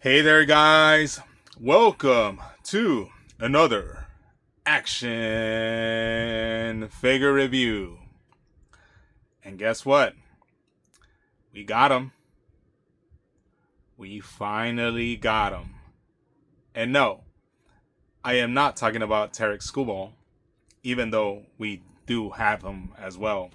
Hey there, guys. Welcome to another action figure review. And guess what? We got him. We finally got him. And no, I am not talking about Tarek Skubal, even though we do have him as well.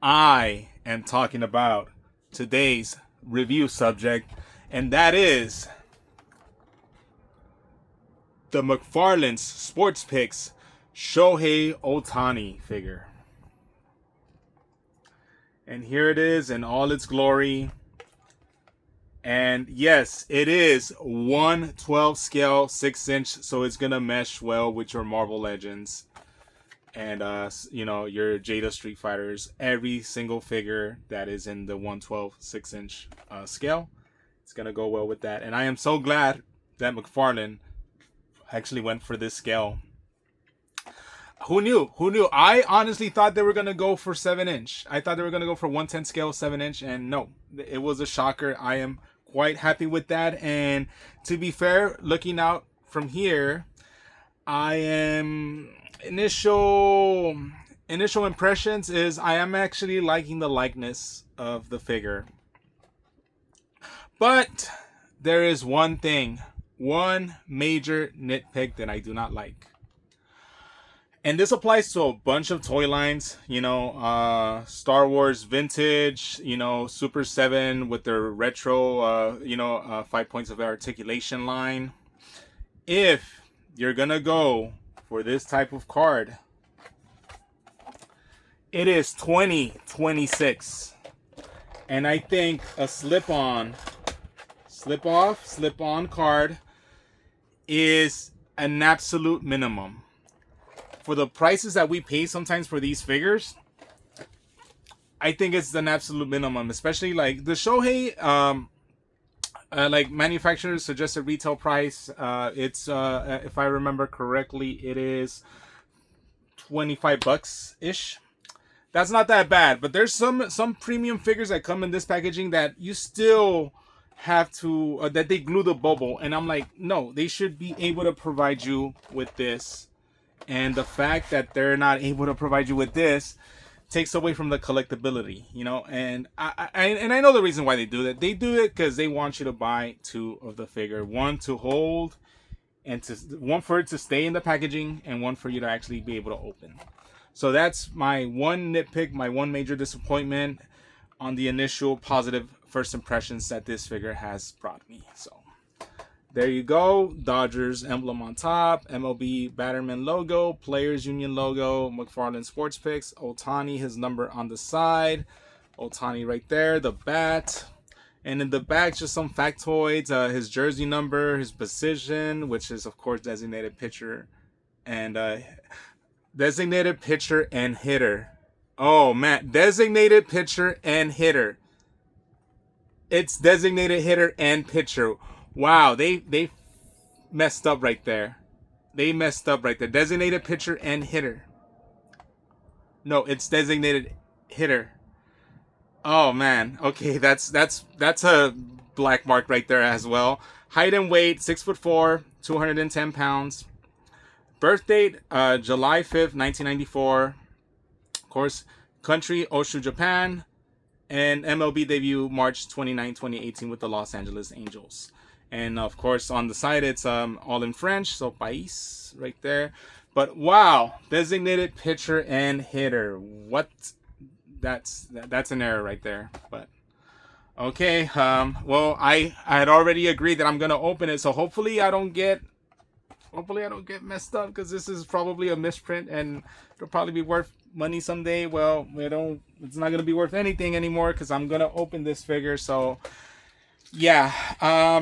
I am talking about today's review subject, and that is the McFarlane's Sportspicks Shohei Ohtani figure. And here it is in all its glory. And yes, it is 1/12 scale, 6-inch, so it's gonna mesh well with your Marvel Legends and your Jada Street Fighters. Every single figure that is in the 1/12 6-inch scale, it's gonna go well with that. And I am so glad that McFarlane actually went for this scale. Who knew? I honestly thought they were gonna go for 7-inch. I thought they were gonna go for 1/10 scale, 7-inch, and no, it was a shocker. I am quite happy with that. And to be fair, looking out from here, I am initial impressions is I am actually liking the likeness of the figure. But there is one major nitpick that I do not like. And this applies to a bunch of toy lines, Star Wars Vintage, Super 7 with their retro, 5 points of articulation line. If you're going to go for this type of card, it is 2026. And I think a slip-on card is an absolute minimum. For the prices that we pay sometimes for these figures, I think it's an absolute minimum. Especially like the Shohei, like manufacturer's suggested retail price. It's if I remember correctly, it is $25 ish. That's not that bad, but there's some premium figures that come in this packaging that you still have to that they glue the bubble, and I'm like, no, they should be able to provide you with this. And the fact that they're not able to provide you with this takes away from the collectability, And I know the reason why they do that. They do it because they want you to buy two of the figure, one to hold, and one for it to stay in the packaging, and one for you to actually be able to open. So that's my one nitpick, my one major disappointment on the initial positive first impressions that this figure has brought me. So there you go. Dodgers emblem on top, MLB Batterman logo, Players Union logo, McFarlane Sportspicks, Ohtani, his number on the side, Ohtani right there, the bat, and in the back just some factoids, his jersey number, his position, which is of course designated pitcher and hitter. Oh man, designated pitcher and hitter. It's designated hitter and pitcher. Wow, they messed up right there. Designated pitcher and hitter. No, it's designated hitter. Oh man. Okay, that's a black mark right there as well. Height and weight, 6'4", 210 pounds. Birth date, July 5th, 1994. Of course, country, Oshu, Japan. And MLB debut, March 29, 2018 with the Los Angeles Angels. And of course, on the side, it's all in French, so país right there. But wow, designated pitcher and hitter. What? That's an error right there. But okay, well, I had already agreed that I'm gonna open it, so hopefully I don't get messed up, because this is probably a misprint and it'll probably be worth money someday. Well, it's not gonna be worth anything anymore because I'm gonna open this figure. So yeah,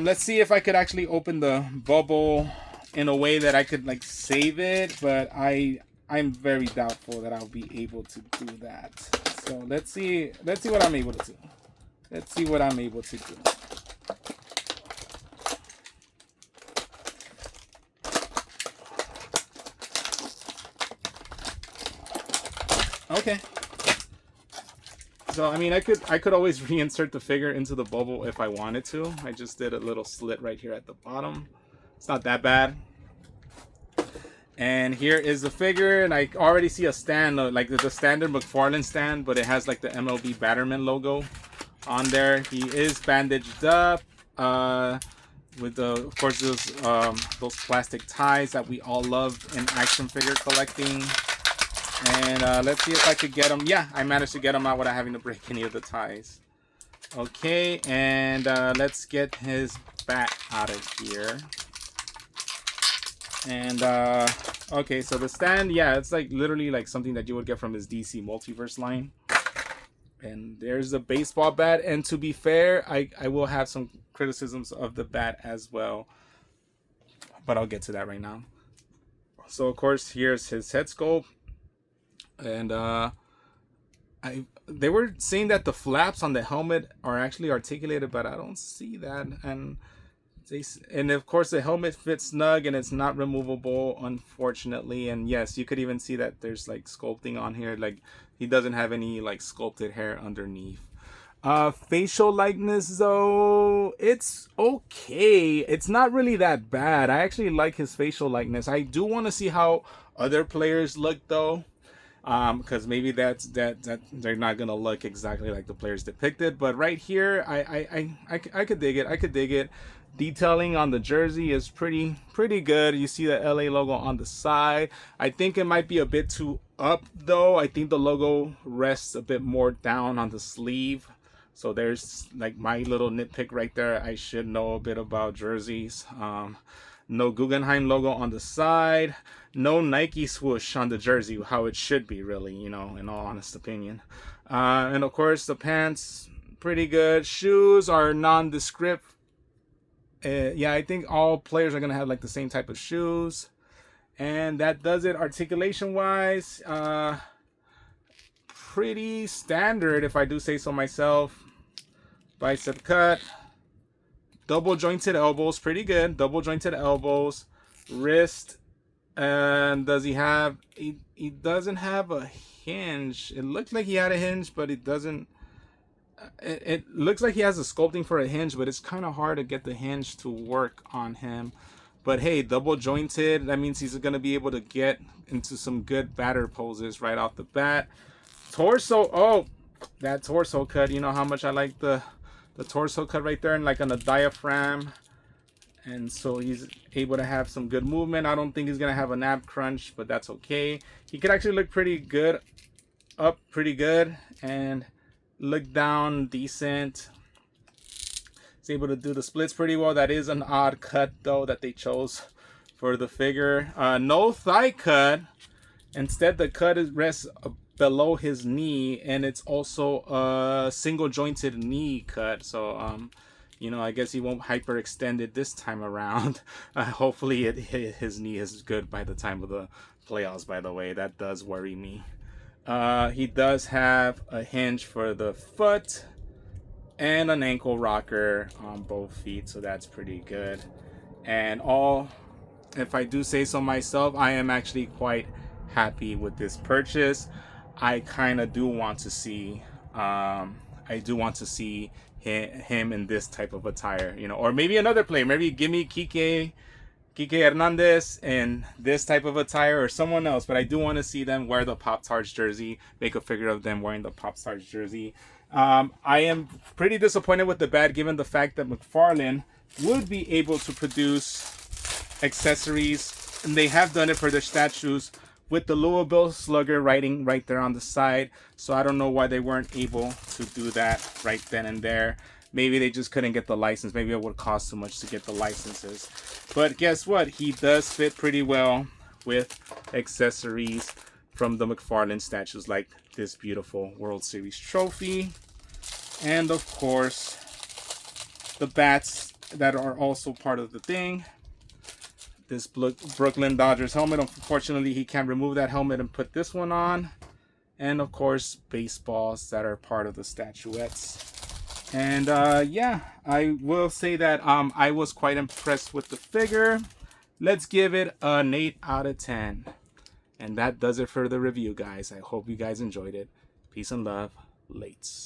let's see if I could actually open the bubble in a way that I could like save it, but I'm very doubtful that I'll be able to do that. So let's see what I'm able to do. Okay. So I mean, I could always reinsert the figure into the bubble if I wanted to. I just did a little slit right here at the bottom. It's not that bad. And here is the figure, and I already see a stand, like the standard McFarlane stand, but it has like the MLB Batterman logo on there. He is bandaged up with the, of course, those plastic ties that we all love in action figure collecting. And let's see if I could get him. Yeah, I managed to get him out without having to break any of the ties. Okay, and let's get his bat out of here. And okay, so the stand, yeah, it's like literally like something that you would get from his DC Multiverse line. And there's the baseball bat, and to be fair, I will have some criticisms of the bat as well, but I'll get to that right now. So of course, here's his head sculpt, and they were saying that the flaps on the helmet are actually articulated, but I don't see that. And of course the helmet fits snug and it's not removable, unfortunately. And yes, you could even see that there's like sculpting on here, like he doesn't have any like sculpted hair underneath. Facial likeness though, it's okay. It's not really that bad. I actually like his facial likeness. I do want to see how other players look though, because maybe that they're not gonna look exactly like the players depicted. But right here, I could dig it. I could dig it. Detailing on the jersey is pretty good. You see the LA logo on the side. I think it might be a bit too up though. I think the logo rests a bit more down on the sleeve. So there's like my little nitpick right there. I should know a bit about jerseys. No Guggenheim logo on the side. No Nike swoosh on the jersey, how it should be, really, you know, in all honest opinion. And of course the pants, pretty good. Shoes are nondescript. Yeah, I think all players are going to have like the same type of shoes. And that does it articulation wise. Pretty standard, if I do say so myself. Bicep cut. Double jointed elbows, pretty good. Double jointed elbows. Wrist. And does he have... He doesn't have a hinge. It looks like he had a hinge, but it doesn't... It looks like he has a sculpting for a hinge, but it's kind of hard to get the hinge to work on him. But hey, double jointed, that means he's going to be able to get into some good batter poses right off the bat. Torso, oh, that torso cut, you know how much I like the torso cut right there, and like on the diaphragm. And so he's able to have some good movement. I don't think he's going to have an ab crunch, but that's okay. He could actually look pretty good, up pretty good, and look down decent. He's able to do the splits pretty well. That is an odd cut though that they chose for the figure. No thigh cut. Instead, the cut rests below his knee, and it's also a single jointed knee cut. So you know, I guess he won't hyperextend it this time around. Hopefully his knee is good by the time of the playoffs, by the way. That does worry me. He does have a hinge for the foot and an ankle rocker on both feet, so that's pretty good. And if I do say so myself, I am actually quite happy with this purchase. I kind of do want to see him in this type of attire, you know, or maybe another player. Maybe give me Kike Hernandez in this type of attire, or someone else. But I do want to see them wear the Pop-Tarts jersey, make a figure of them wearing the Pop-Tarts jersey. I am pretty disappointed with the bat, given the fact that McFarlane would be able to produce accessories, and they have done it for their statues with the Louisville Slugger writing right there on the side. So I don't know why they weren't able to do that right then and there. Maybe they just couldn't get the license. Maybe it would cost too much to get the licenses. But guess what? He does fit pretty well with accessories from the McFarlane statues, like this beautiful World Series trophy. And of course, the bats that are also part of the thing. This Brooklyn Dodgers helmet. Unfortunately, he can't remove that helmet and put this one on. And of course, baseballs that are part of the statuettes. And yeah, I will say that I was quite impressed with the figure. Let's give it an 8 out of 10. And that does it for the review, guys. I hope you guys enjoyed it. Peace and love. Lates.